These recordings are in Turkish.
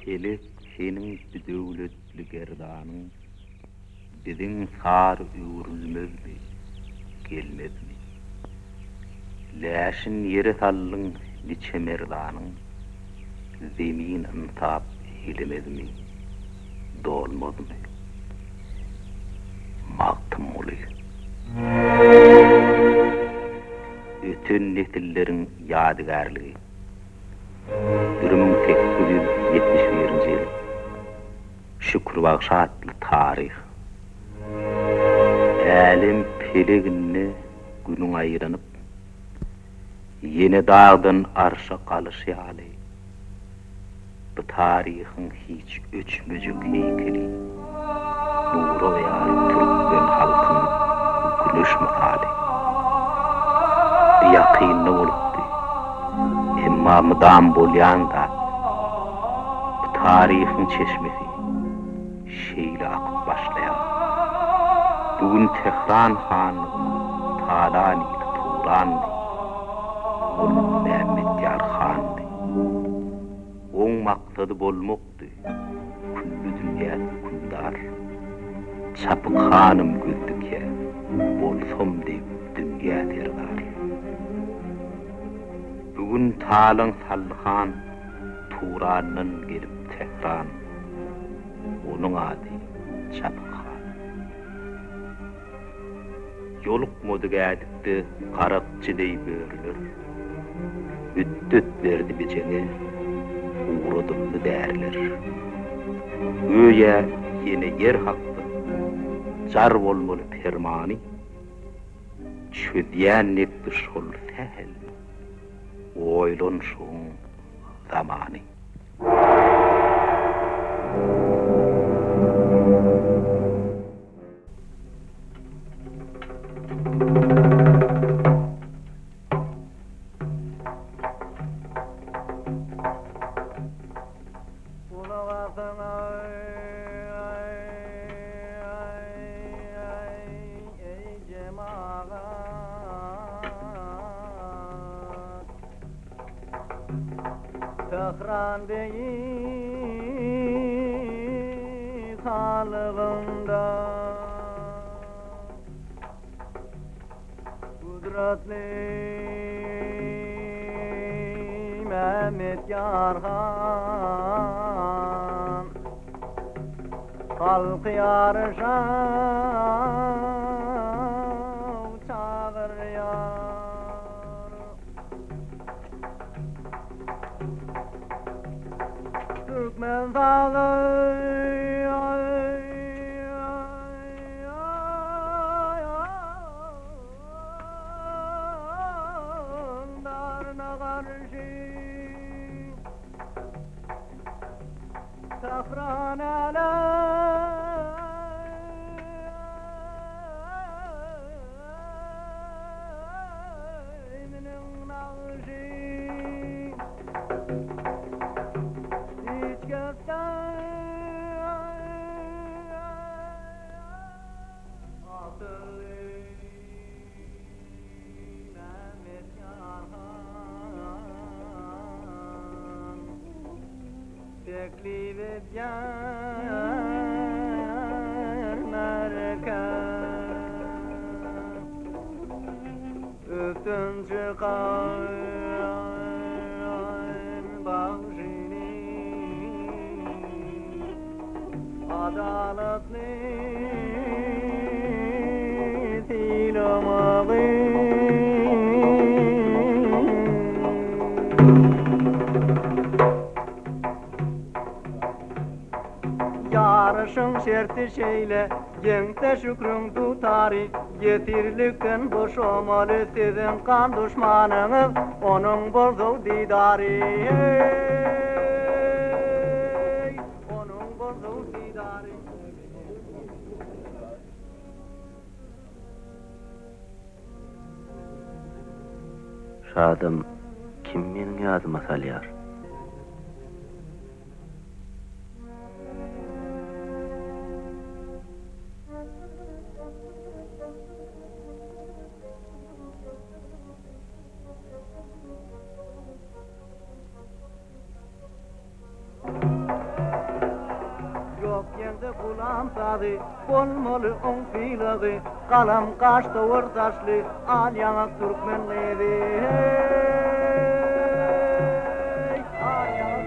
Kelek senin düdöwletli gerdanyň biziň sar öwrülmezmi, gelmezmi? Läşin ýere sallyň niçe merdanyň zemin intap edemezmi, dolmazmy? Magtym oly. Öten nesilleriň ýadygarlygy. 1871-nji ýyl. Şükür bagşy atly taryh. Älim pelegini günüň aýranyp, ýene dağdan arşa galyşýaly. Bu taryhyň hiç öçmejek heykeli. Nuro ýa Türkmen halkynyň güneş misaly. Ýakynly bolupdy. Emma mydam bolýan da bu taryhyň çeşmesi şeýle akyp başlaýar. Bugün Tehran hanlygyny Talani Turandy. Ulu Mehmet Yar handy. Oň maksady bolmakdy. Küllü dünýä kundar. Çapyk hanym gözdükýä. Bolsam diýip dünýä tergar. Bugün Talan Salhan Turan'dan gelip Tehran. Onun adı Çapıkhan. Yoluk modu gədikdi qarakçı dey börülür. Üddüt verdi biceni, uğradımlı dərler. Öye yine yer hakkı, car olmalı permani, çödyen nekdi şol sehel. Oylun şun zamanı. Tehran değil halığında kudretli Mehmet Yarhan halkı yarışa çağırıyor. Türkmen dağlarına karşı Tehran aleminin nağışı teklif edýär merkem ötün çıkan bagşyny adaletli tilamagy yarışın şerti şeyle ýeňse şükrüň tutary ýetirlikden boşamaly sizin kan düşmanyňyz onuň bozuw didary onuň bozuw didary. Şadym kim meniň ýazyma salýar? Sende bulan tadı, bolmalı on filağı, kalam kaşta ortaşlı, al yana Türkmenleri. Hey, al yana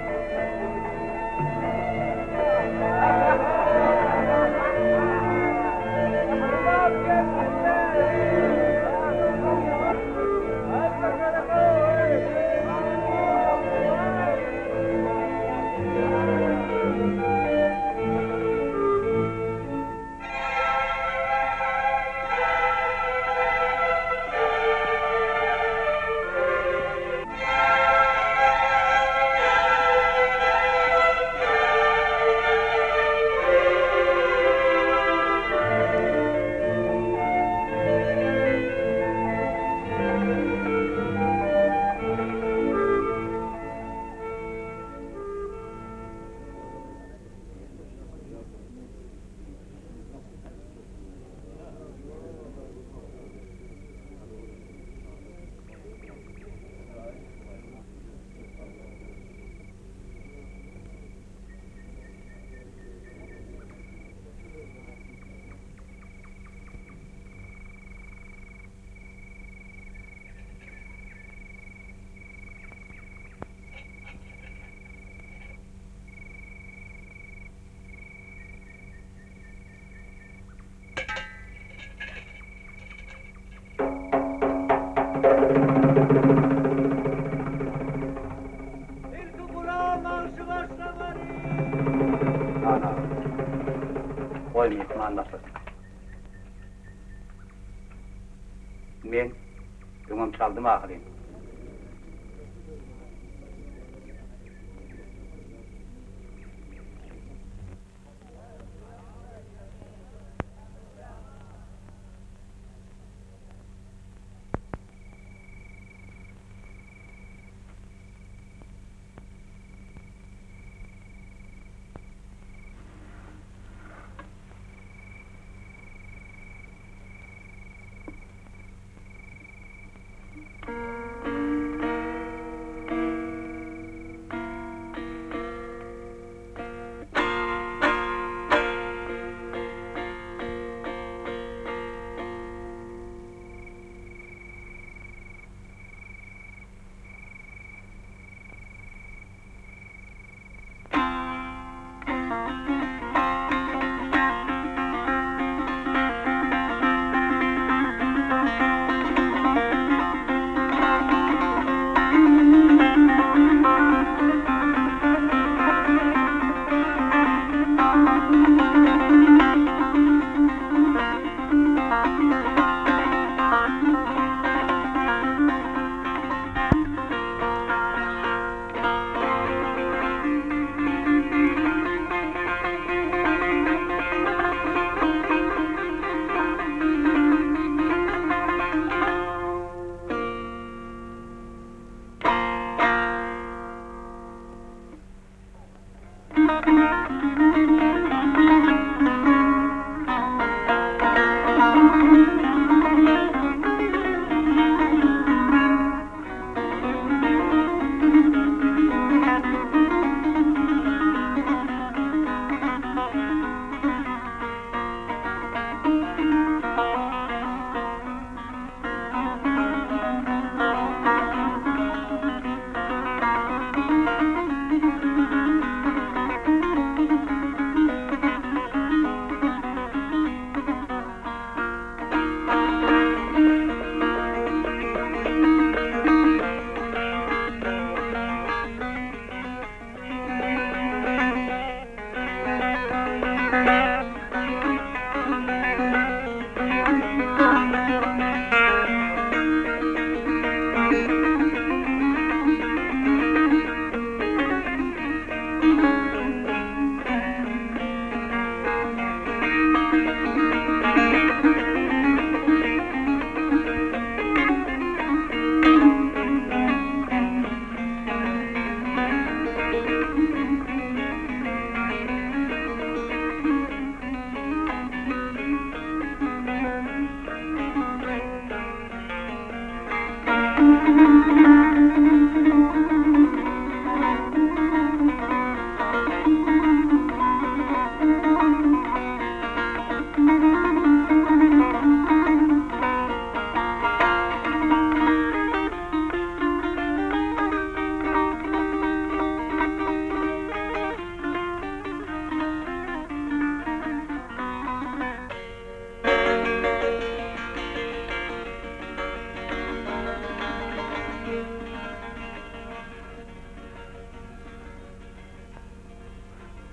Ana. Koymayasın anlasın. Men öňüm çaldım ahirem.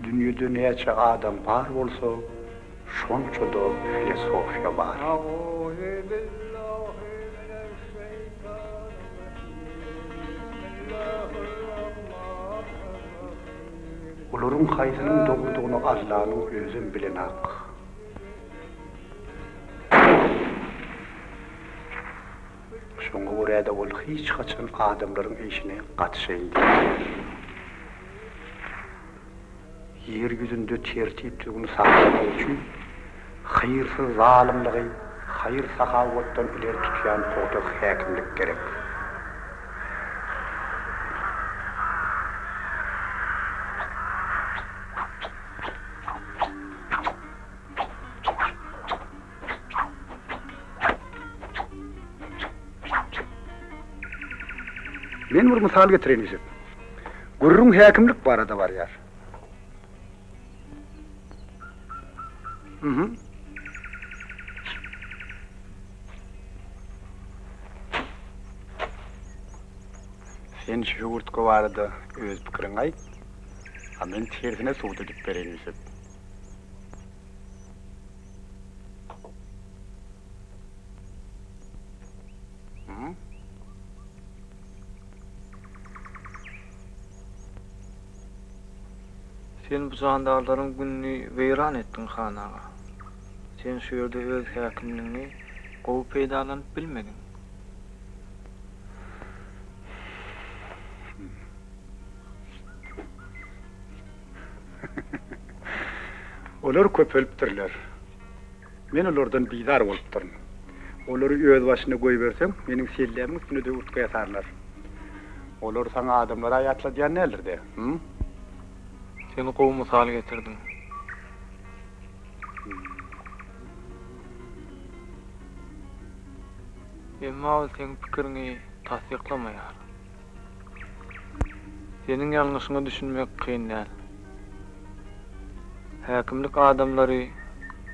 Dünyada neçe adam bar bolsa, şonça da filosofiya bar. Olaryň haýsynyň dogurdygyny Allah'nyň özüm bilen ak. Şoňa görä-de ol hiç kaçan adamlaryň işine gatşaýdy. Yer yüzünde tertipligini saklamak üçin hayırsyz zalimligi, hayır sahawatdan ileri tutýan totak häkimlik gerek. Men bir misal getireyim. Gurrun häkimlik barada var ýar. Sen şuurtga barada öz pikirin aýt. Ha men tersine suwda dip bereýin isep. Sen bu zandarlaryň günni weýran etdiň hanaga. Sen şu ýerde öz häkimligiňi gowy peýdalanyp bilmedin. Olar köpelipdirler. Men olardan biýdar bolup duryn. Olary öz başyna goý bersem, meniň sellärimiň üstüne de urtga ýatarlar. Olar saňa adamlara aýatla diýen nälerdi? Seni gowy mysal getirdim. Emma ol sen pikirini tasdiklamaýar. Senin ýalňyşyňy düşünmek kyn däl. Häkimlik adamlary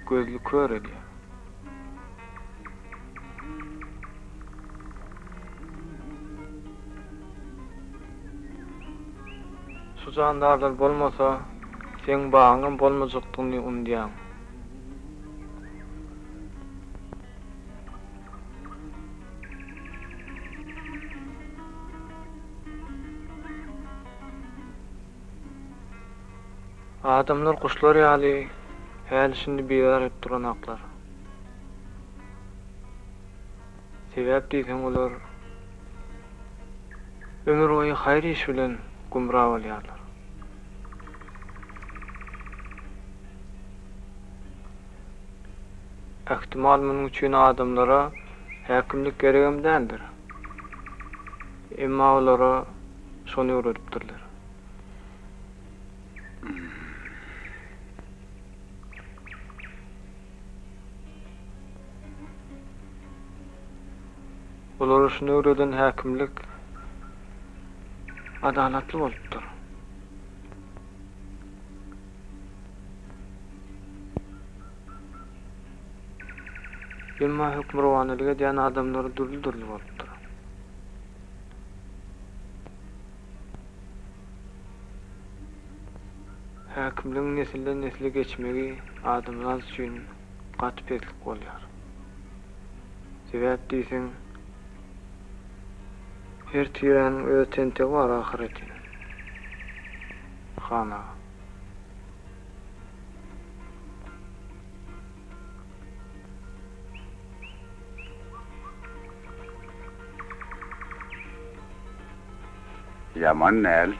gözlü kör edýär. Şu jandarlar bolmasa, sen baňyň bolmajakdygyny umdýan. Adamlar kuşlar ýaly häl şimdi beýar edip duran aklar. Sebäp diýsen olar ömür boýy haýr iş bilen gumra bolýarlar. Ähtimal munyň üçin adamlara häkimlik geregem däldir. Emma olara şonu öwredipdirler. Olar şunu öwreden häkimlik adalatly bolupdyr. Emma hukmrowanylyga diýen adamlar durly bolupdyr. Häkimliň nesilden nesile geçmegi adamlar üçin gatpetlik bolýar. Sebäp diýsen, her tiren öz tentegi var ahireti. Hana. Yaman näl?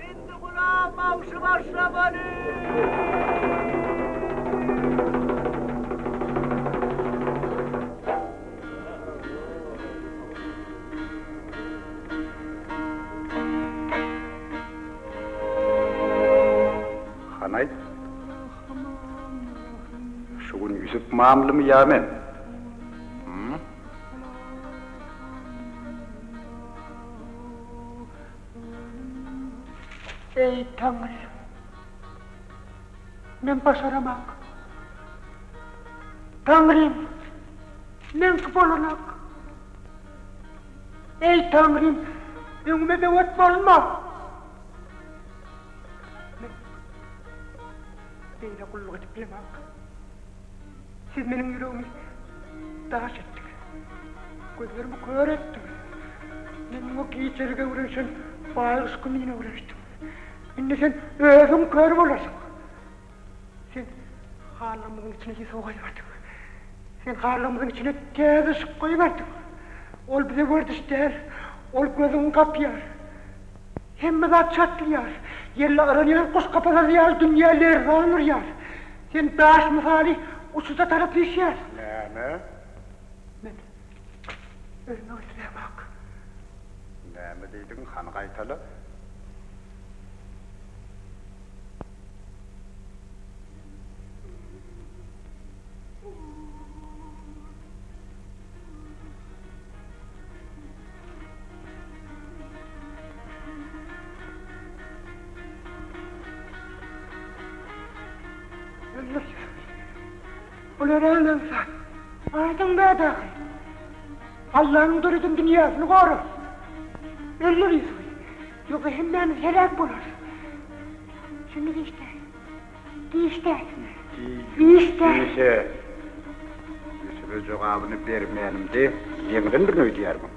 Indi bula bagşy başlamaly. mamlym ýa-men? Ey Tanrım, men başaramak. Tanrım, men bolanak. Ey Tanrım, öňüme dewet bolma. Beýle gulluk edip bilemek. Siz meniň ýüregimi daş etdiňiz. Gözlerimi kör etdiňiz. Men o giýçerige uğraşan baýyş gününe uğraşdym. Indi sen özüm kör bolarsyň. Sen harlamyň içine soğuýardyň. Sen harlamyň içine tez ışık goýardyň. Ol bize gördüşler, ol gözüňi kapýar. Hemme zat çatlyar. Yerle aranýan kuş kapazýar, dünýäler ranýar. Sen daş misali uçuda tarap ýeşýär. Näme? Men özüme öýtülemek. Näme diýdiň, han gaýtaly? Olar ölensen, aydın be dahi. Allah'ın dürüdün dünyasını koru. Ölürüz. Yoksa hemmemiz helak bulur. Şimdi işte. Dişte. Dişe. Yüzüme jogabyny bermeýänimde ýeňden bir öýdýärmiň.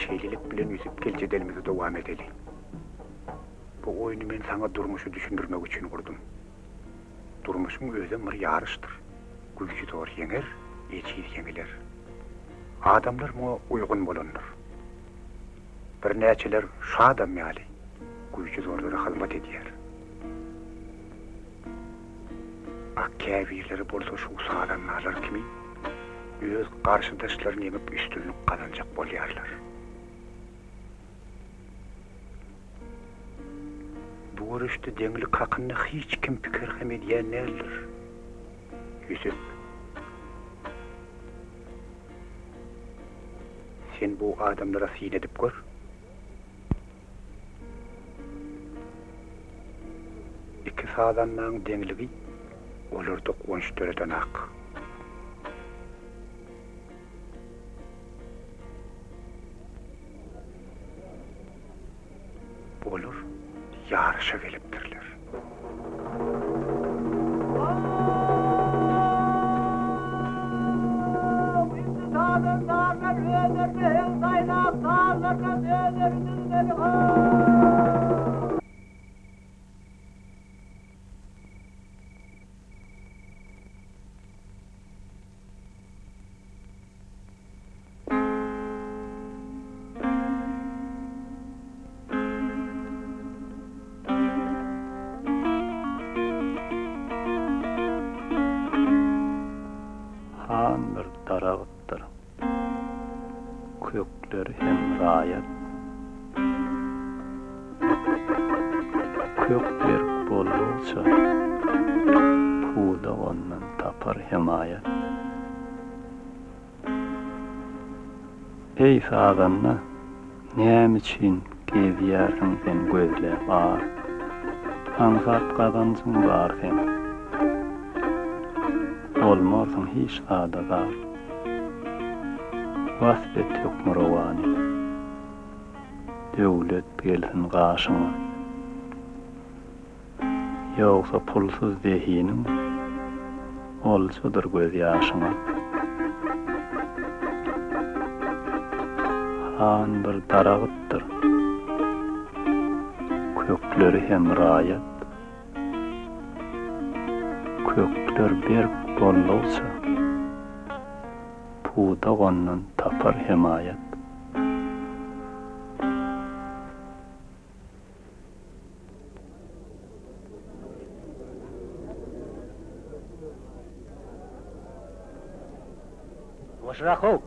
Şeýlelik bilen üsüp geljedelimizi dowam edeli. Bu oýuny men saňa durmuşy düşündirmek üçin gurdum. Durmuşyň özü bir ýarışdyr. Güýçi tor ýeňer, eçi ýeňiler. Adamlar muňa uygun bolanlar. Bir näçeler şadam ýaly, güýçi zorlara hyzmat edýär. Akkäbirleri bolsa şu sadanlar kimi öz garşydaşlaryny ýemip üstünlük kazanjak bolýarlar. Bu görüşde deňlik hakyny hiç kim pikir hem edýän nädir? Yusuf, sen bu adamlara sin edip gör. İki sadanlaryň deňligi olardy goňş töreden ak. Olur, yarışa gelipdirler. Daragıttır. Kökleri hem rayet. Kökler bolluça puda ondan tapar himayet. Ey sadanna, näme için gezýärsiň sen gözläp bar? Ansat kazançyň bar sen. Olmarsan hiç adalar. Vasfet yok muravani. Devlet gelsin qaşıma. Yoksa pulsuz zehinin olsadır göz yaşıma. Han bir daragıttır. Kökleri hem rayet. Kökler bir bollolsa tuda gonnan tapar himayet. Başrakov.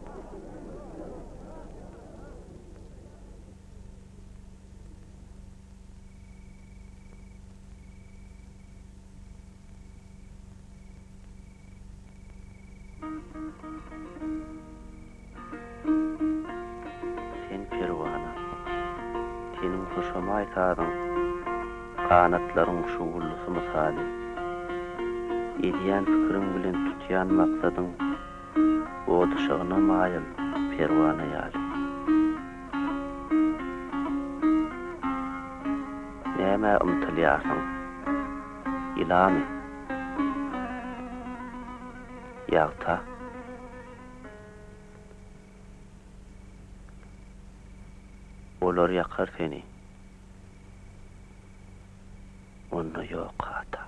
Sen perwana, senin hoşuma aytadın, kanatların şuğullusu misali. Ediyen fikrin bilen tutyan maksadın, o dışığına mayıl perwana yali. Näme ymtylýarsyň? Ilamy? Ýagta? Olar yakar seni. Onu yok hata.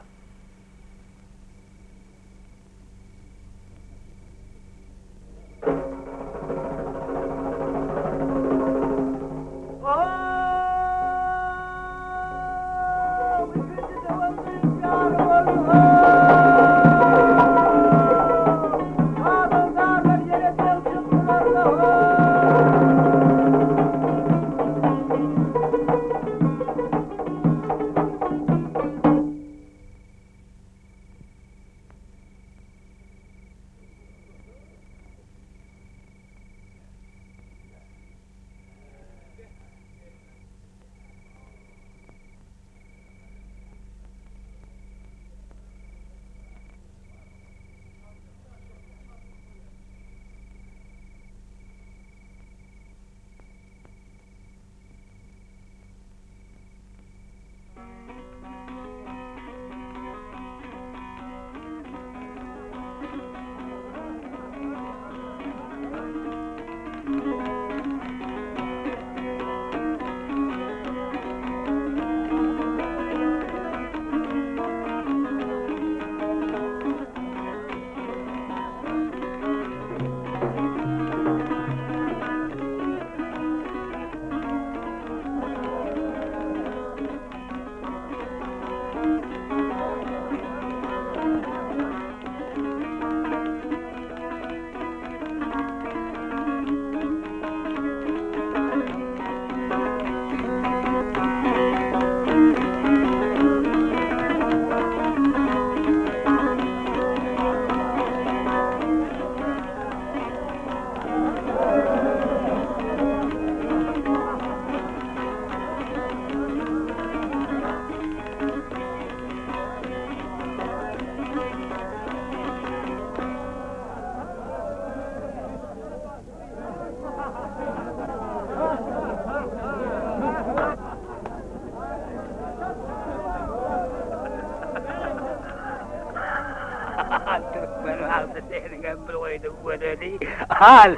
Türkmen halkı senin ömrü oydu böyle. Hala.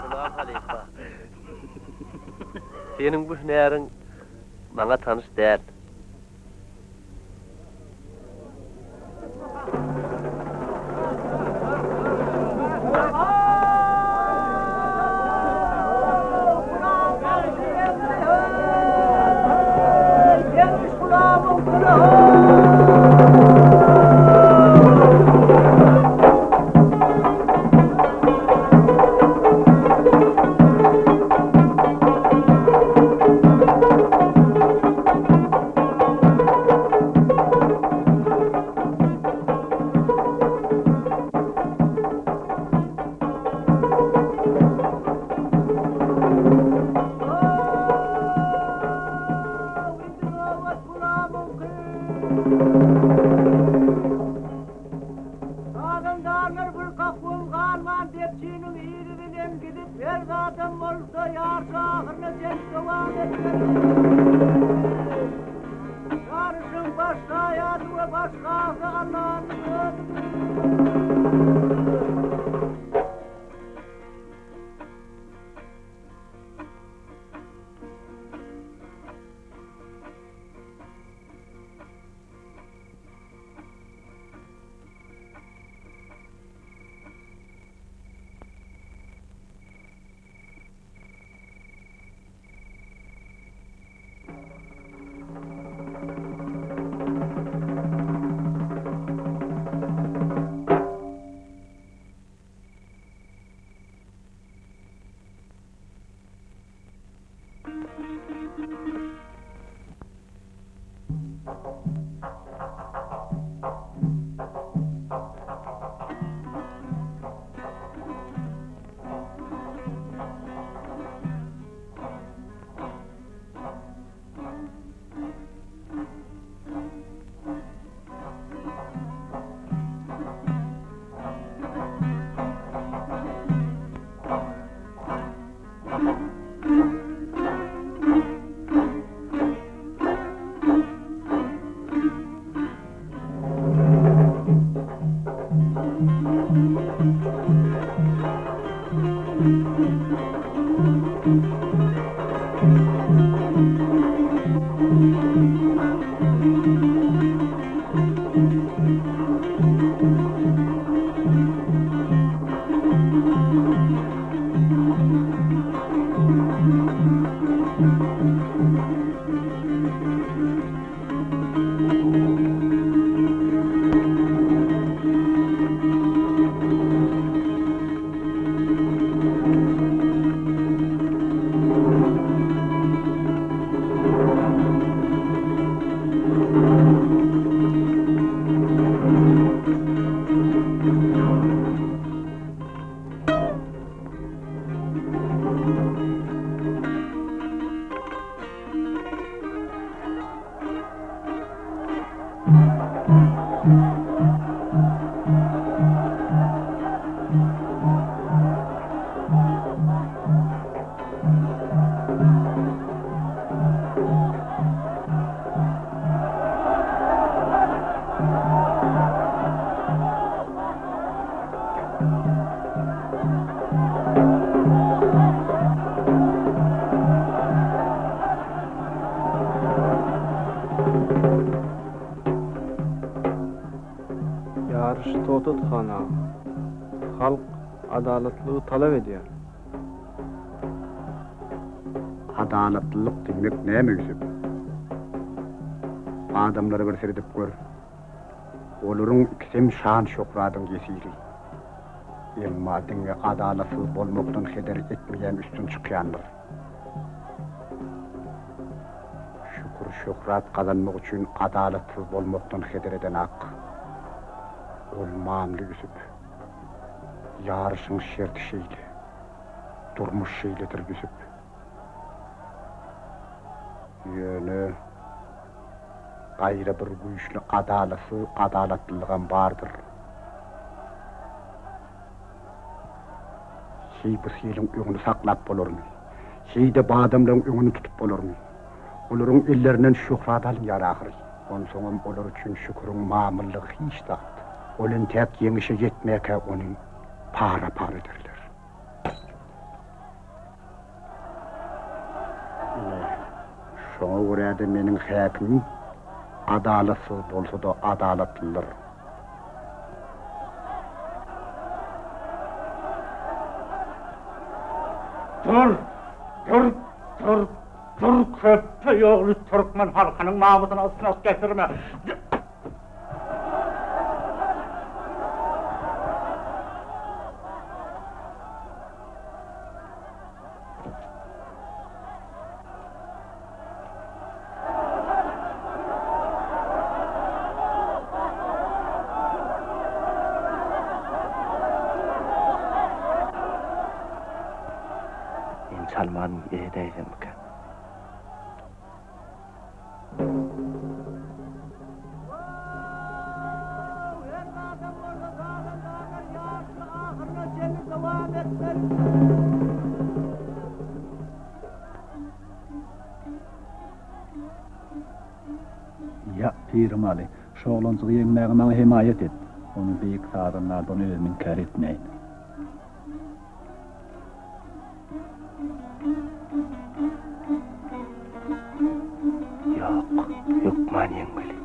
Ulan Halifa. Senin bu hünerin bana tanış değil. Yarışın başka hayatı ve başka Allah'ın Yarış to'tut xana. Halk adaletliği talep ediyor. Adalatlılık demek näme Yusuf? Adamları bir seredip gör. Olaryň ikisem şan şöhratyň kesiri. Emma diňe adalatsız bolmakdan heder etmeýän üstün çykýandyr. Şükür şöhrat kazanmak üçin adalatsız bolmakdan heder eden hak. Ol mamly Yusuf. Yarışyň şerti şeýle. Durmuş şeýledir Yusuf. Ýöne gaýra bir güýçli adalatlylygyň bardyr. Şeýdir şeýliň öňüni saklap bolarmy? Şeýde badamlaryň öňüni tutup bolarmy? Olaryň ellerinden şöhrat alyp ýaragyr. Onu soňam olar üçin şükürüň mamyllygy hiç taht. Olun tek ýeňişe ýetmäke ony para ederler. Şoňa görä-de meniň häkim adalatsız bolsa da adalatlydyr. Dur köpü ýoly Türkmen halkynyň namusyna ısras getirme. Salman edeydim ki. firmaly. Şoğlançygy ýeňmäge himayet et. Onu beýik sadanlardan özüň kär etmeýin. Ýok, lukmanyň bili.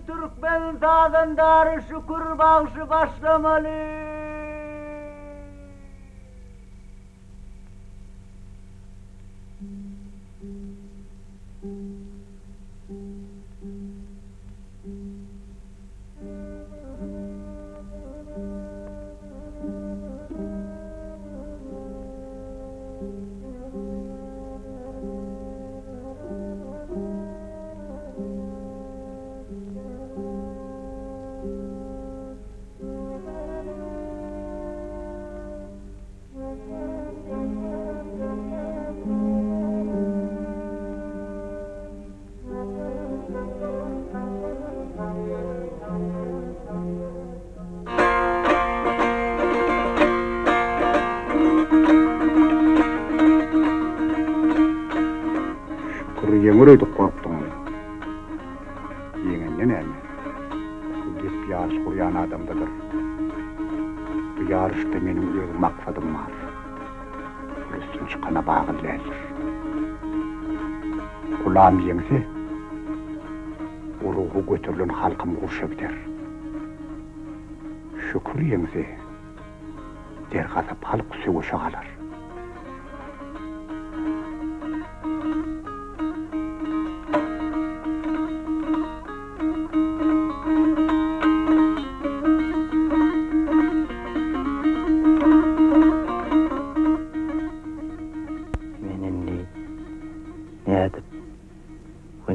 Türkmen dağındarı şükür bagşy başlamalı. Yeňereýdi korkdyň. Yeňenden näme? Gep ýarış gurýan adamdadyr. Bu ýarışda meniň öz maksadym bar. Üstün çykana bagylýar. Kulam ýeňse, o ruhy götürilen halkym gurşa gider. Şükür ýeňse, dergasap halk söwüşe galar.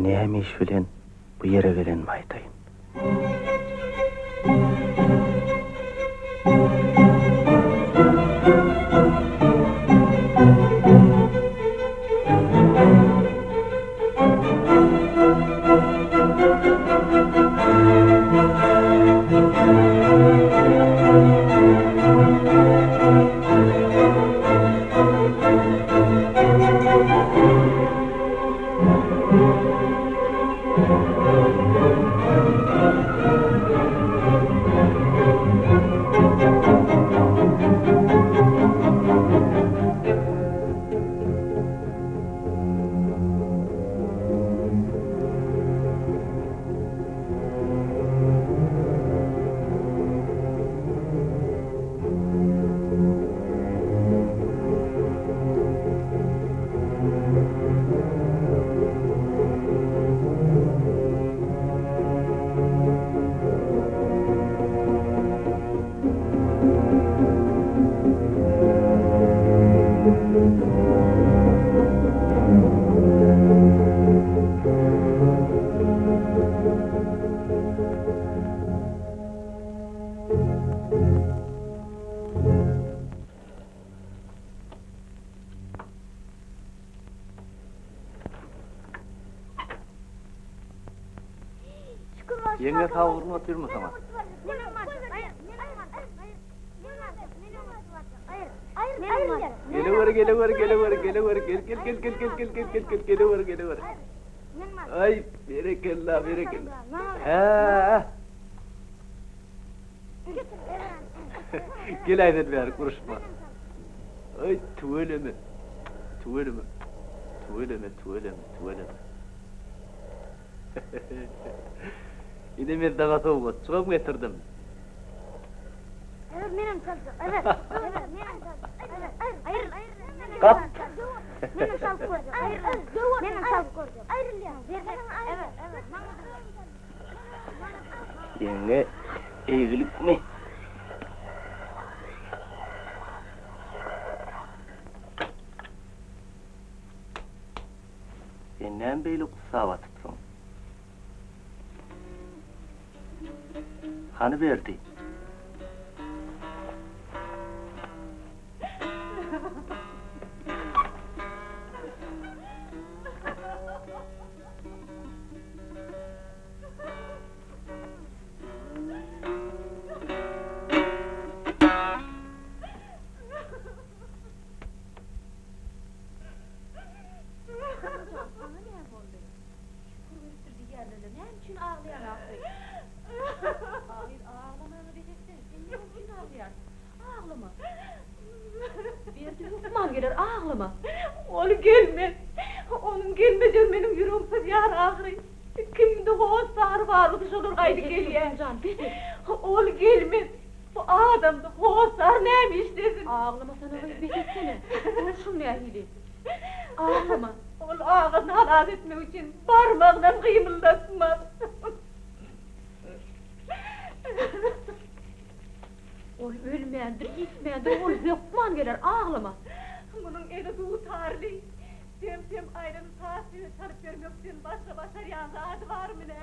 Näme iş bilen bu ýere gelen maýtaýyn. Yenge tavurunu oturma sana. Geliver. Geliver. Ay, berekella. He. Gel aydet ver, kuruşma. Ay, tuveleme. Yine mezdana soğuk, çok getirdim. Evet, benim çaldım. Evet, benim çaldım. Hayır. Kap. Benim çaldım. Hayır. Benim çaldım. Evet. Yenge, eğilik mi? Senden beylik kusava tutsun. Hani verdi? Ağlama. Onu gelmez. Onun gelmeyeceğim benim yüreğimsiz yar ağrıyor. Kimde o sar varmış olur haydi geliyor. Ol gelmez. Bu adamda o sar neymiş desin. Ağlama sana öyle beketsene. Olsun ya hili. Ağlama. Ol ağzını halat etmek için parmağından kıymıldatmaz. Ol ölmeyendir, gitmeyendir, ol lokman gelir, ağlama. Bunun eli tutarlı. Dem ayrını tahtını sarıp vermek için başka yanında adı var mı ne mi?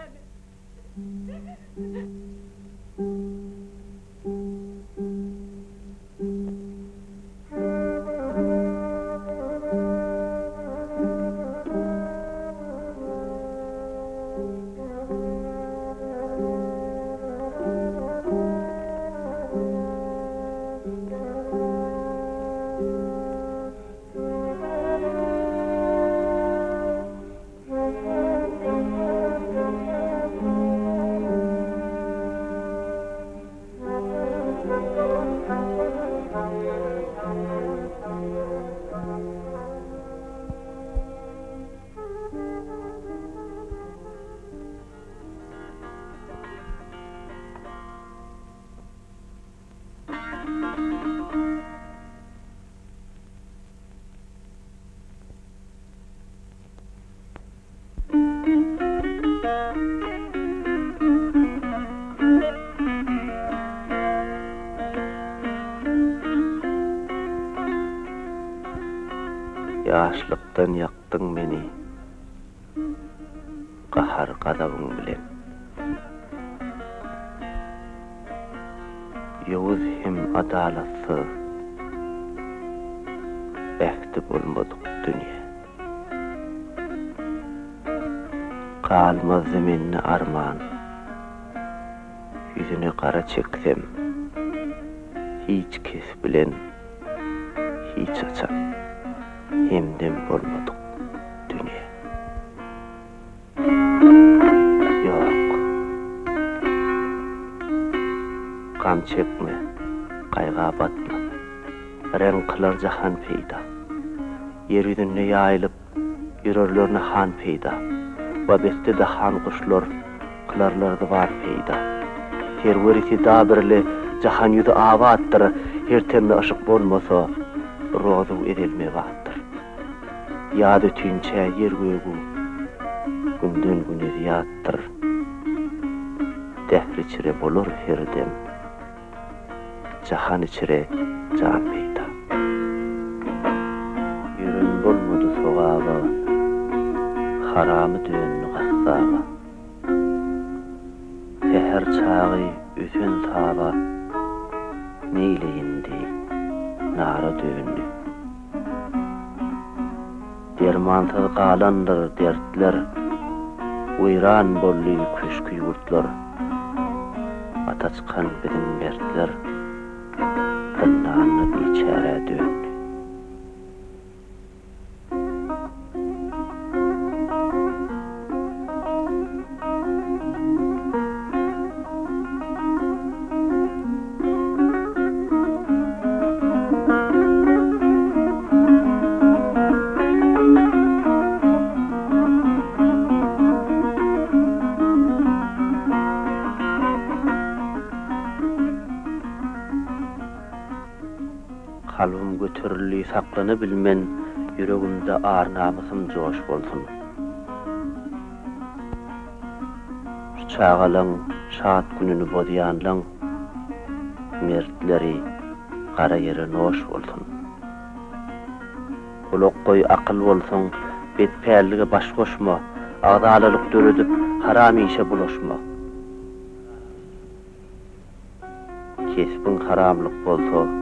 Yaşlıktan yaktın beni, kahar gadabın bilen. Yavuz hem adalatsı, ehti bulmadık dünya. Kalmaz zeminni arman, yüzünü kara çeksem, hiç kes bilen, hiç açan. Hemden bulmadık dünya. Yok. Gam çekme, kayga batma. Renk kılar cahan peyda. Yeryüzüne yayılıp, yürürlerine han peyda. Babette de han kuşlar, kılarlarda var peyda. Terverisi da birli, cahan yüzü ava attır, her temne ışık bolmasa, rozu edilme vattır. Yadı tünçe yer göğü, günden güne ziyattır. Dehri içire bolur her dem, cahan içire can peyda. Yürün bolmadı soğağa, haramı dönünü gassaba. Seher çağı üsün saba, neyleyindi, nara dönünü. Dermansız qalandır dertler, uyran bolly köşkü yurtlar. hayata çıkan bizim mertler dındanını biçare döndü. Kalbim götürülü saklanı bilmen, yüreğimde ağır namusum coş bolsun. Çağalan, şahat gününü bodayanlan, mertleri kara yere noş bolsun. Uluk koy akıl bolsun, betpärlige baş koşma, ağdalalyk döredip haram işe bulaşma. Kesbin haramlyk bolsa,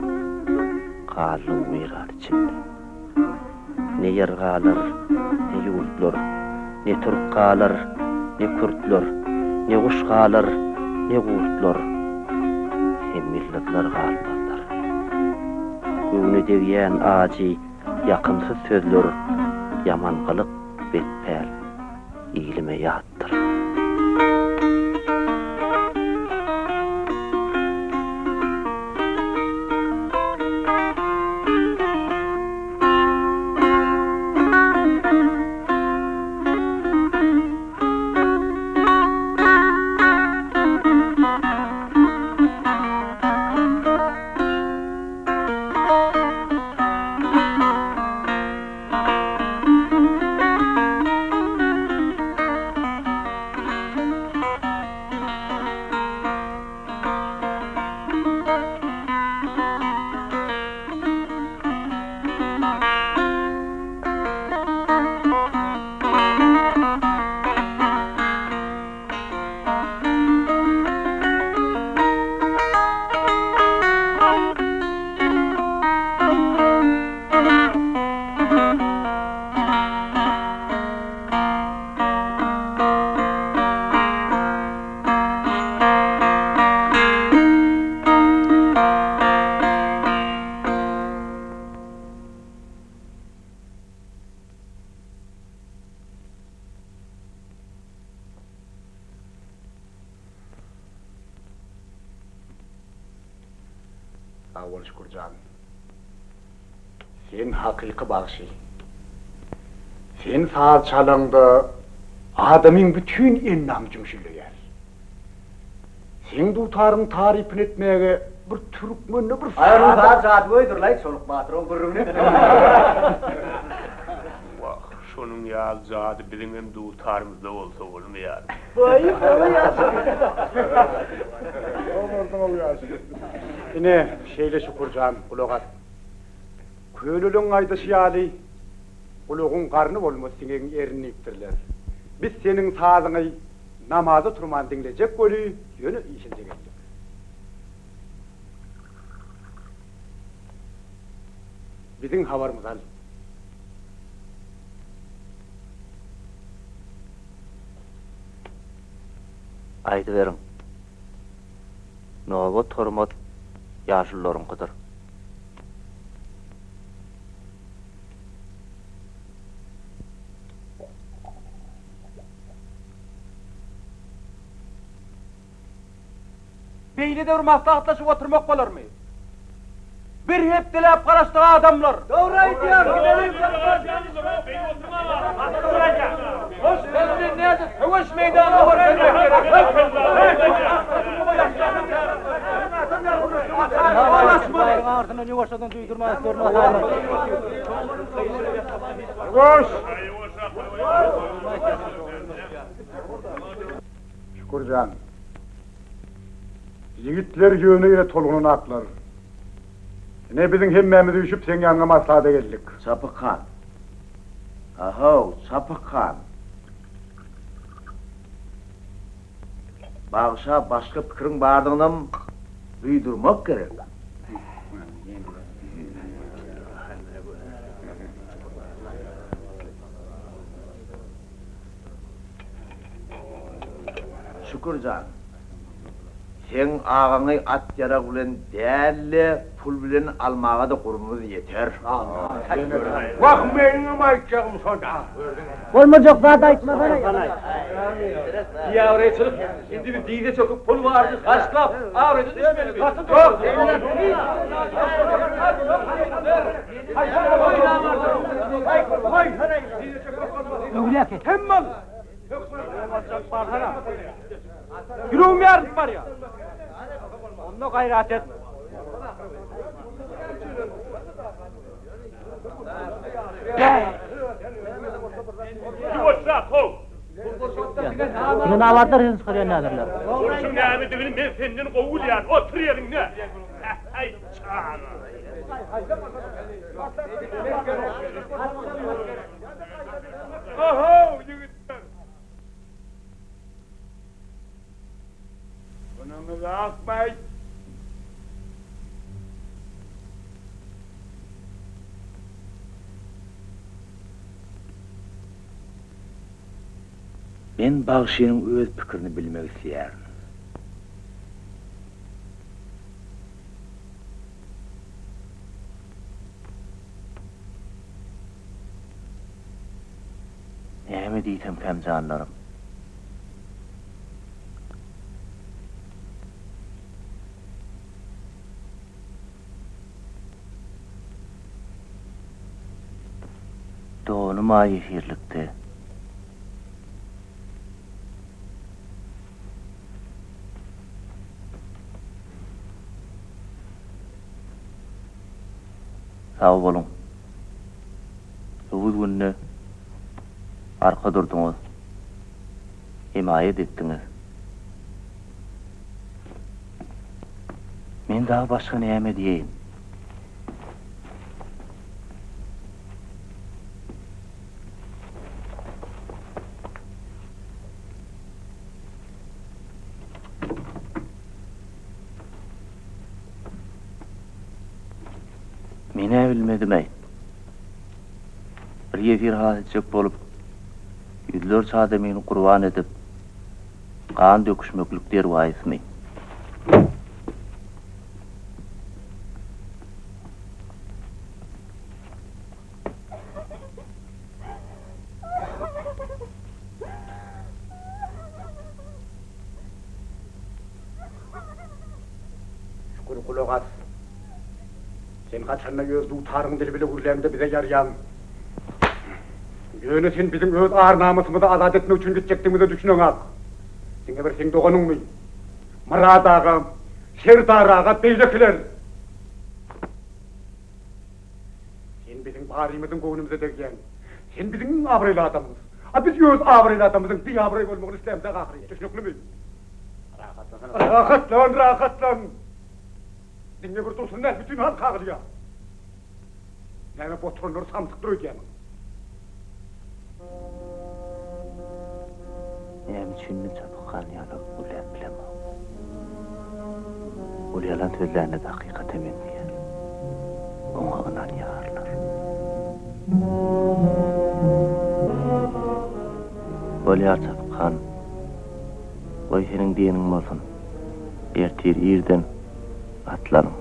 kalın mirar içinde. Ne yer kalır, ne yurtlar, ne Türk kalır, ne Kürtler, ne kuş kalır, ne kurtlar, hem milletler kalmazlar. Göğünü deviyen acı, yakınsız sözler, yamanqılık betpär, iyilime yattır. Sağ ol Şükürcan. Sen hakiki bagşy. Sen saz çalanda adamın bütün ennam cümşüleyer. Sen dutarın tarifini etmeye bir Türkmen'le bir Ayarın saz saat boydur lay soluk batron gurrunu. Vah, şonun yazacağı bizim hem dutarımızda olsa olmayar. Bayı ya. Yine şeyle Şükürcan, kulağa. Köylülüğün aydışı yali, kuluğun karnı olmaz senin erini iptirler. Biz senin sazını namazı turman dinleyecek golü yönü işince geldik. Bizim havarımız al. Aydı verin. Nova tormat yaşlıların kadar. Beylide urmakta atlaşıp oturmak olur mu? Bir hep dilep karıştığı adamlar. Doğru ihtiyar, gidelim. Hoş geldin Niyazi, savaş meydanına var. Habarlaşmak. Ardından yuvaşadan duydurma istiyorum. Koş! Şükürcan. Yigitler yönüyle tolgununu atlar. Ne bizim hemmemizi düşüp sen yanına maslahata geldik. Sapıkhan. Aho, sapıkhan. Bağışa başka fikrin bardığından duydurmak gerek. Şükürcan. Sen ağany at yarak bilen dälle pul bilen almaga da gurumuz yeter. Bak benim aytacağım sana. Olmayacak zat aytma bana. Bir avraya çıkıp, şimdi bir dize çöküp pul vardı, kaçlap, avraya düşmeli mi? Yok! Temmel! Yüreğim yardım var ya. Onunla gayret et. Yuvasa kov. Şunu avatlar hızlı çıkarıyor nedirler. Kurşun näme dibini men senden gowulýan. Otur ýerinde. Ay çan. Oho, yigitler. Bunamyzy akmay. Men bagşynyň öz pikirini bilmek isleýärim. Näme diýsem hem janlarym. Doğunu maýyşyrlykdy. Sağ olun. Bu günü arka durdunuz. Himayet ettiniz. Men daha başka näme diýeýin? Mene bilmedim ey. Bir yefir hasicek bolup, yüzler çağda meni kurban edip, kan döküşmöklükler vaismi. Şükür kulak. Sen kaçanla göz tutarın dili bile gürlemde bize yarayan. Yönü sen bizim öz ağır namusumuzu azat etmek için gidecektiğimizi düşünün ak. Sene bir sen doğanın mı? Murat ağa, Serdar ağa, beylekiler. Sen bizim barimizin koğunumuza derken, sen bizim abraylı adamımız. Biz öz abraylı adamımızın bir abrayı olmağını istemde kakırıyız. Düşünüklü müyüm? Rahatlan. Dinle bir dursunlar, bütün halk ağlıyor. Näme boturlar samsyktyrýar ekan. Näme üçin çapykan ýaly ulan bilemem. Ol yalan sözlerine de hakikat emin diýer. Oňa ynanýarlar. Bolýar çapykan. Oy senin diýeniň bolsun. Ertir ýerden atlarım.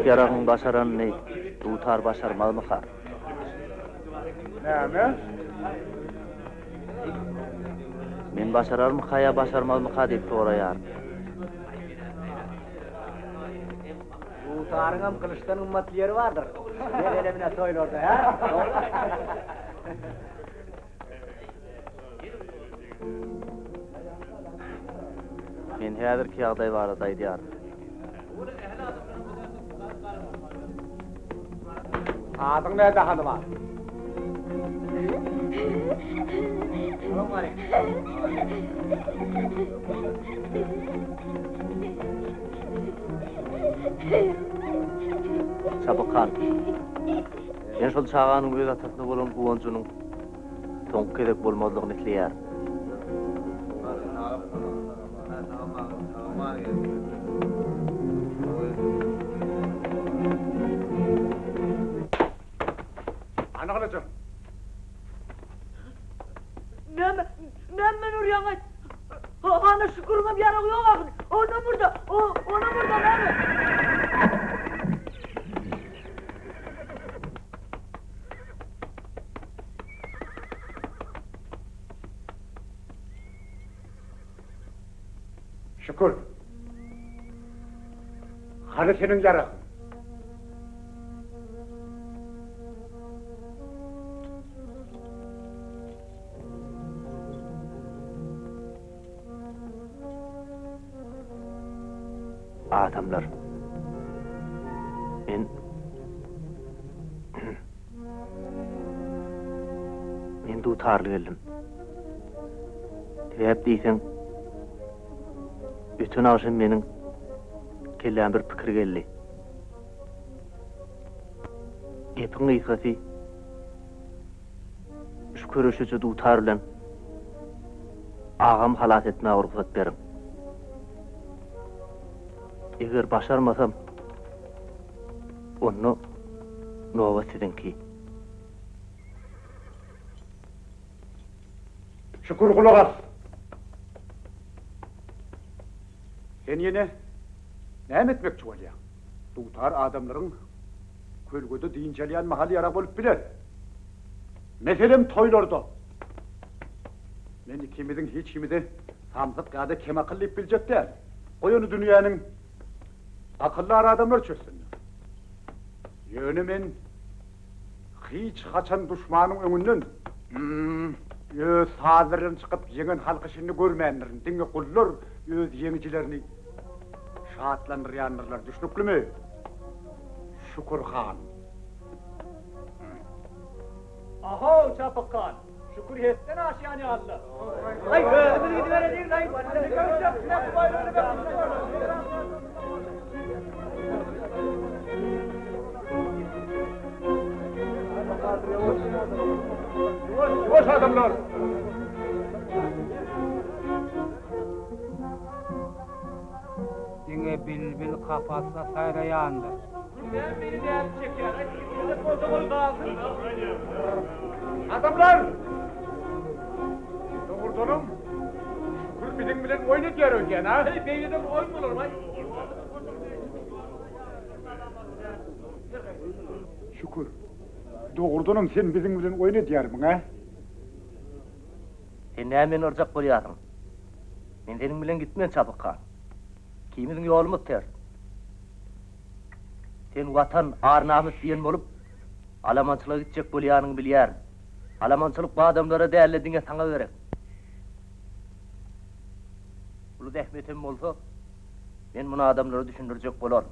Yarağın başaran ne? Tutar başarmal mı kar? Näme? Men başarar mı kaya başarmal mı ka deyip soraýar. Tutarıngam kılıçtan ümmetlileri vardır. Gel elemine soyun orada ha. Men häzirki ýagdaý barada aýdýar. Adın näde hanıma? Çabukhan. Ben şol çağanın öz atasına bolan guwanjynyň toňk gerek bolmadygyny isleýär. Anaglyjym. Men urýaňa. Ana şükürüňe bir ýara ýok. Ona burada. Ona burada näme? Şükür. Hadi senin yarın. Adamlar. Men dutarly geldim. Hep diýsen, bütün aşym meniň kellem bir pikir geldi. Epiň ýygasy şu körüşüçe dutar bilen agam halat etme ruhsat berim. Eger başarmasam, onu nova sizinki. Şükür kulak as. Sen yine näme etmekçi bolýar? Dutar adamlaryň kölgede diýinçelýän mahal ýara bolup biler. Meselem toýlarda. Men ikimiziň hiç kimide samsyk gada kem akyllyp biljek däl. Goýany dünýäniň akyllar adamlar çözsün. Ýöne men hiç haçan düşmanyň öňünden öz hazırın çıkıp yengin halk işini görmeyenlerin, dinge kullar öz yengicilerini şahatlandıryanlarlar düşnüklü mü? Şükür Han. Aho Çapıkkan. Şükür hetten aşyany Allah. Ay ömür gidivere değil lan. Boş adamlar. Dine bilbil kafasına sayrayandı. Adamlar! Doğurdanım. Şükür bizim bilen oynat yer öken ha? Beyniden oyun olur mu? Şükür. Doğurdanım sen bizim bilen oynat yermin ha? Sen nämen orjak bolýaryň? Men senin bilen gitmen Çapıkhan. Kiminiň ýolumyz ter. Sen watan arnamyz diýen bolup, alamançylyga gitjek bolýanyňy bilýär. Alamançylyk bu adamlara dälle diňe saňa berek. Ulu zähmetem bolsa, men muny adamlara düşündirjek bolarym.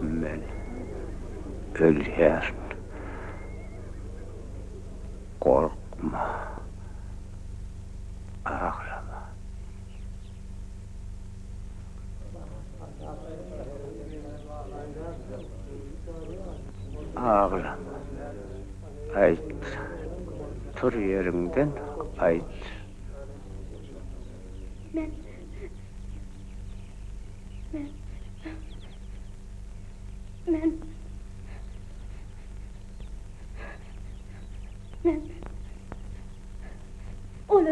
Men ölýär. Korkma. Ağlama. Ağlama. Ayt. Tur yerinden ayt. Men ol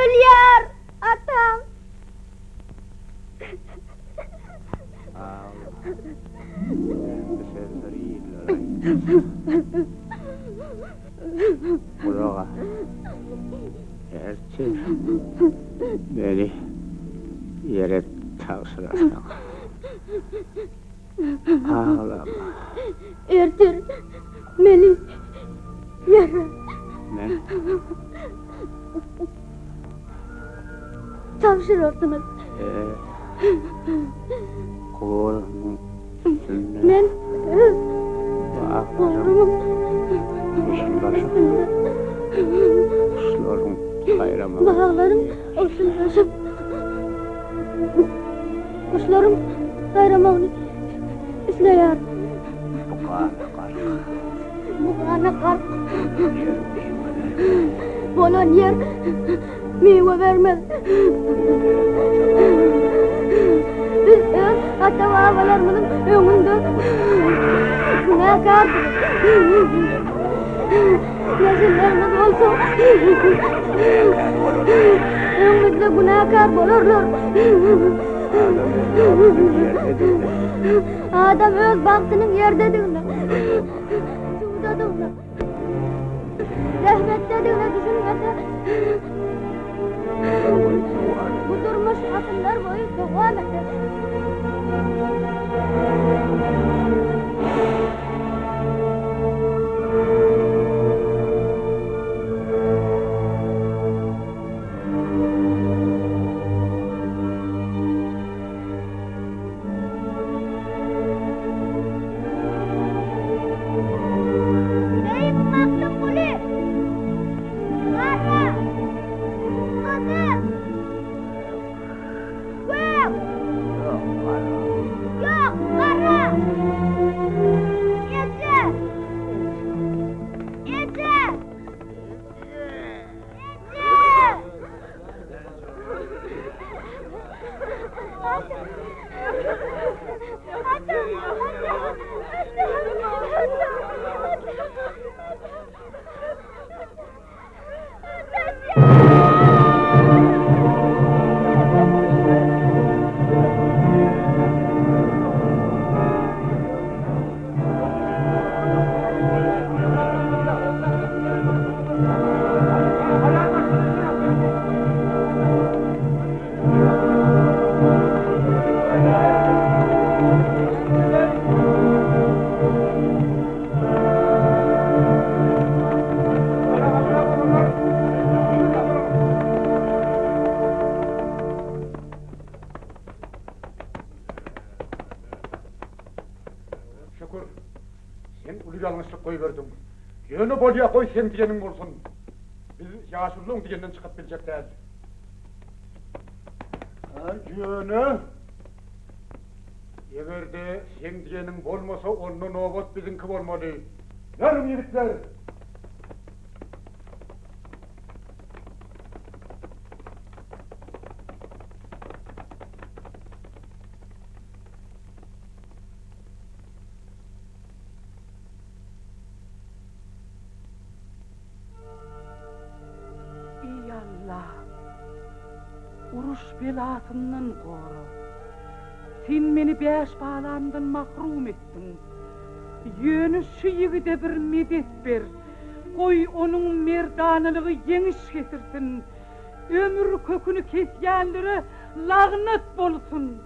ölýär atam. Kulağa. Gerçi beni yere tavsırasın. Ağlama. Ertir meni yere. Ben Tavşırırdınız. kolumun üstünde Men bağlarım, kuşlarım bayramı. bağlarım olsun. Kuşlarım bayramağını izleyer. Bu kana kar. Bolan yer meyve vermez. Biz ata babalarımızın önünde günahkardır. Nesillerimiz olsa önümüzde günahkar olurlar. Adam öz baktının yerdedirler. Sudadirler. Rahmettedirler düşünmese. Bu durmuş asırlar boyu devam eder. Neyim baktın polis? Ara! Kızım! Yok! Yok! Ara! Yeter! Yeter! Yeter! Şükür, sen ulu yanlışlık koyuverdin. Yönü bolya koy sen diyenin olsun. Biz yaşurluğun diyenden çıkıp bilecek değil. Yönü. Everde sen diyenin bolmasa onun nobot bizimki bolmalı. Yarım yedikler. Ey Allah, uruş belasından koru. Sen beni beş bağlamdan mahrum ettin. Yönü şu yigide bir medet ver. Koy onun merdanılığı yeniş getirsin. Ömür kökünü kesyenlere lağnet bolsun.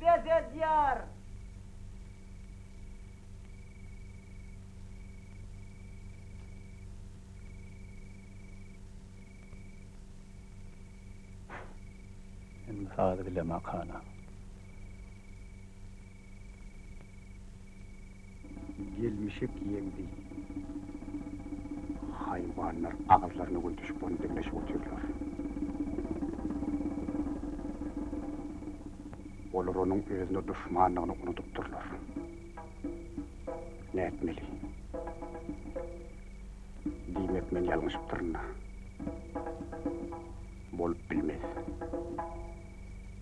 Bezedyar. من هذه المكانة Gelmişik yendi. Hayvanlar ağızlarına koy düşüp onu demleşip oturuyorlar. Olur onun özüne düşmanlığını unutupturlar. Ne etmeli? Demek men yalmışıptırına. Bolup bilmez.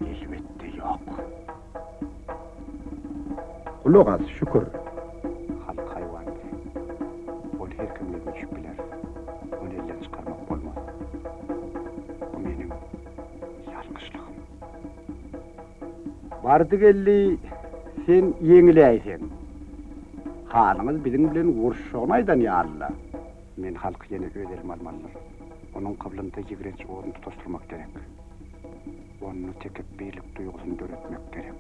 Elbette yok. Kulak az, şükür. Halk hayvan. Ol her kimle göçüp biler. Onu elden çıkarmak olmaz. Bu benim yanlışlığım. Bardı gelli sen yengileysen. Halınız bizim bilen vuruşoğunaydan ya Allah. Men halk yine öderim almalılar. Onun kıblında gibirenç oğlunu tutuşturmak gerek. Onu tekip birlik duygusunu döretmek gerek.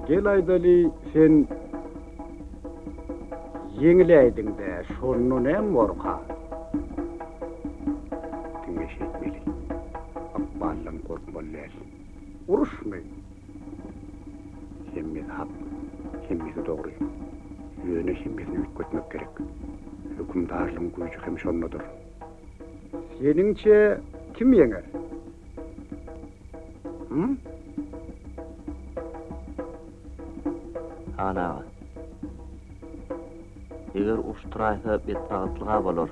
Gel Aydali sen yenileydin de şonu ne morka? Dinleş etmeli. Akballın korkmalılar. Uruşmayın. Hemmiz hak, hemmiz doğru. Yönü hemmizini yükletmek gerek. Hükümdarlığın gücü hem şonludur. Senince kim yener? Hı? Ana. Eger uşturaysa betbagtlyga bolar.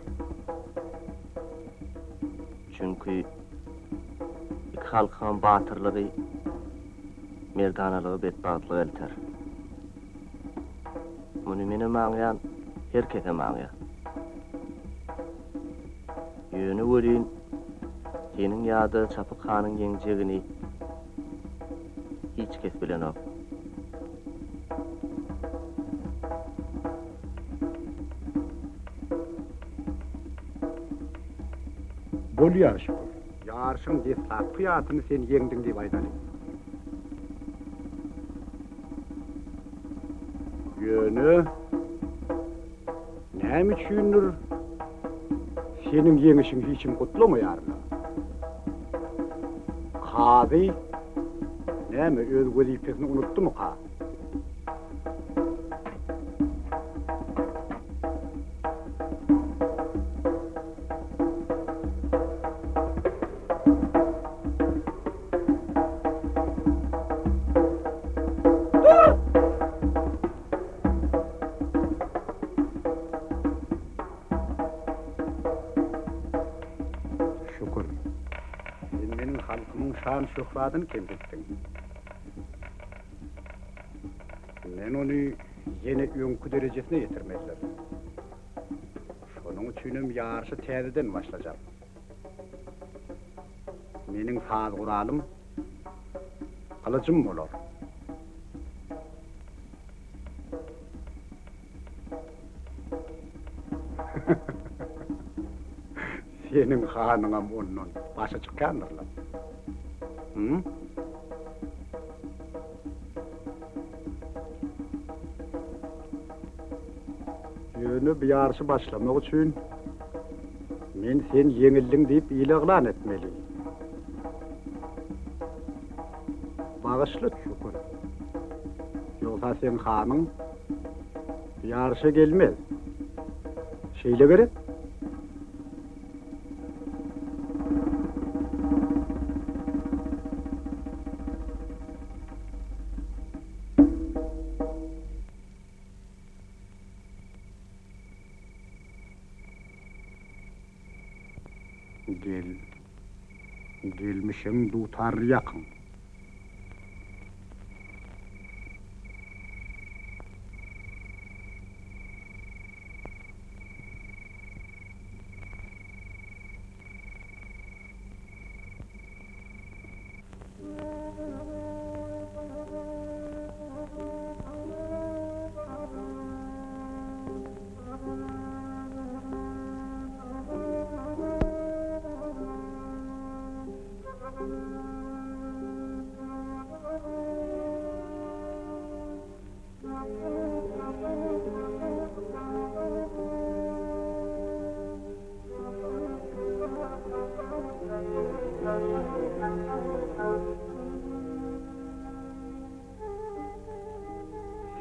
Çünkü iki halkın batırlığı merdanalığı betbagtlyga elter. Bunu meni maňyan herkese maňya. Yönü görün, senin ýa-da çapyk hanyň ýeňjegini hiç kes bilenok. Bol yarışı. Yarışın deslap kıyatını sen yendin deyip aydalı. Yönü näme üçindir senin yemişin hiçim kutlu mu yarına? Kazi näme öz wezipesini unuttu mu ka? Şükür. Sen benim halkımın şan şöhratını kemsettin. Men onu yine önkü derecesine getirmeliler. Şonun üçinem yarışı täzeden başlayacağım. Menin saz kuralım kılıcım bolar. Senin hanıňam ondan başa çykýandyrlar. Hı? Yönü bir yarışı başlamak üçün men sen yeňildin deyip ilan etmeli. Bağışlı Şükür. Yoksa sen hanıň yarışa gelmez. Şeyle berip gelmişim dutar yakın.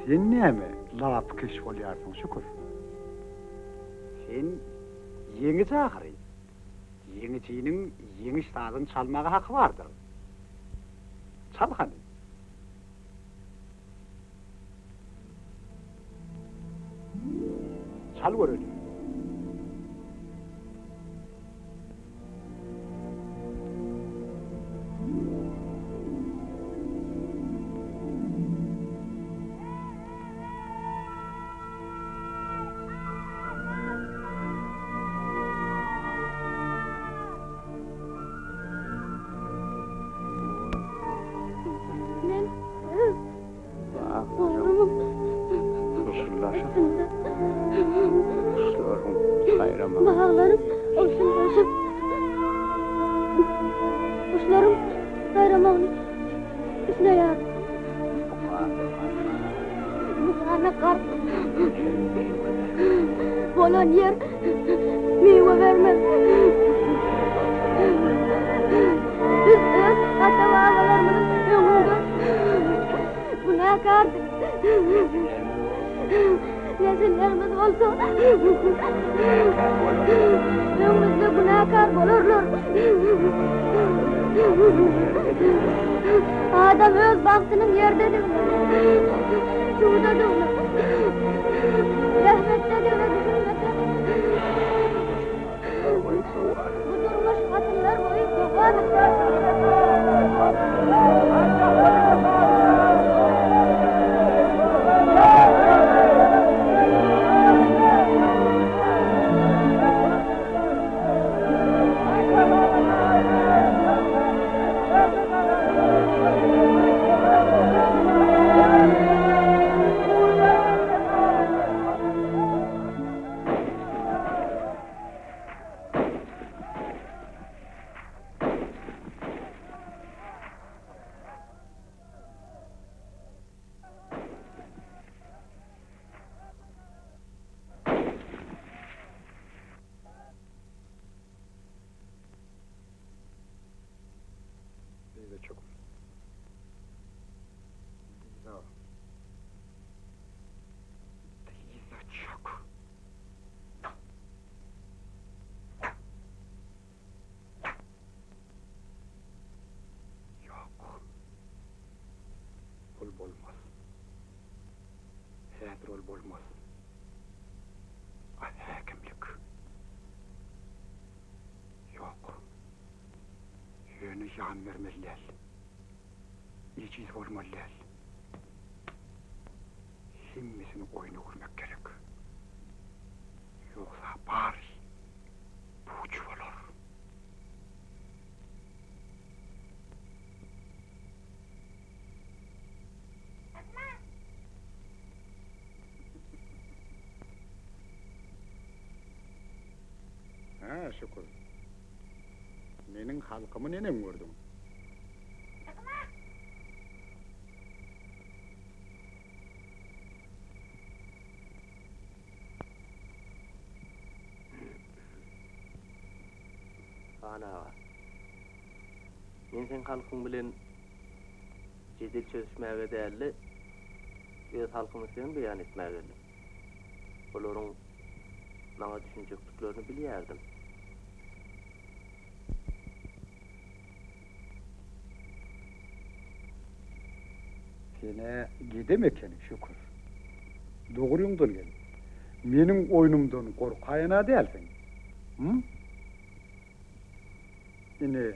Sen näme? lap keş bolýarsyň şükür. Sen ýeňi çakyry. Ýeňiçiniň ýeňi sazyny çalmaga haky bardyr. Çal hadi. Çal görelim. Bağlarım olsun başım. Kuşlarım bayramağını üstüne yağdı. Mukame kart. Bolan yer meyve vermez. Biz öz ata babalarımızın yolunda günahkardık. Nesillerimiz olsa önümüzde günahkar olurlar. Adam öz baktının yerdedir. Sudadır. Rahmettedir ve düşünmekte. Bu durmuş kadınlar boyu kovadır. Çok. Çok. Yok. Ol bolmaz. Häzir ol bolmaz. Häkimlik. Yok. Yönü yan vermeliler. İciz olmalılar. Himmisini oyunu kurmak gerek. Yoksa bari buğucu olur. Ha şükür. Menin halkımı nenem gördüm. Ana. Men sen halkyň bilen jedil çözüşmäge däli öz halkymy sen beýan etmäge geldim. Olaryň maňa düşünjekliklerini bilýärdim. Sene gidem ekenim şükür. Doğruýuňdan gel. Meniň oýnumdan gorkaýana dälsiň. Hı? Ine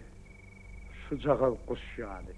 sıcağa kuş yani.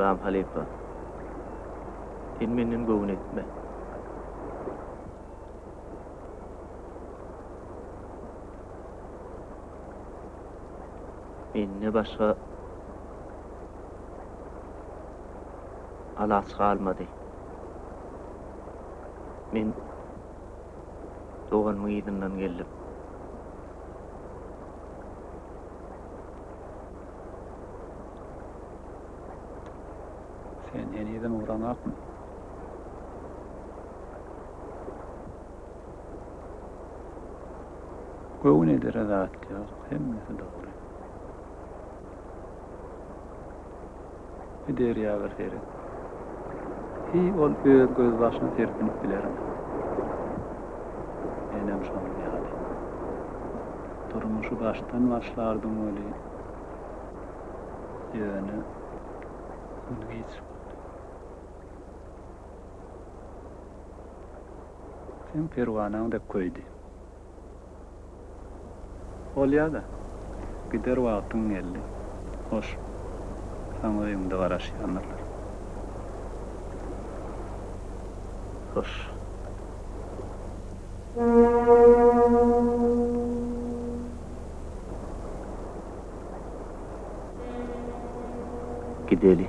Mevlam halifa. Sen menden göwün etme. Menne başga alas kalmadı. Men doğan mıydınan geldim. Sen eniden uğranakmı? Göwün edere zat yok, hemmesi doğru. Bir derya bir seyret. Ol öz göz başına serpinip bilerim. Enem şonu yani. Durmuşu baştan başlardım öyle. Yönü geç. Sen pervanan da koydu. Ol ya da gider vaktin geldi. Hoş. Sana evimde var aşıyanlarlar. Hoş. Gideli.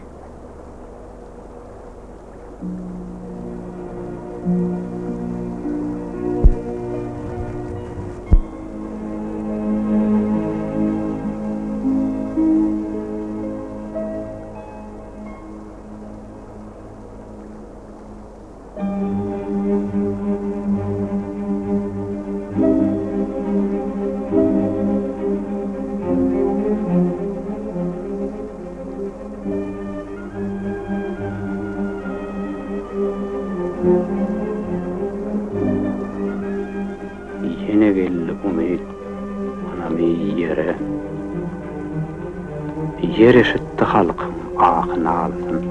Yine geldi umid anamy yere. Yer eşitti halk ağını alsın.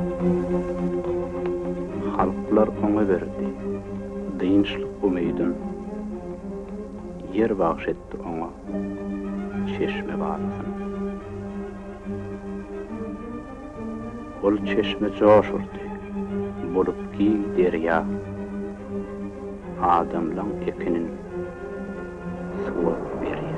Halklar ona verdi. Dinçlik umidin. Yer bağışetti ona. Çeşme bağlısın. Ol çeşme coşurdu. Bolup ki derya. Adamlan ekinin sıvı bir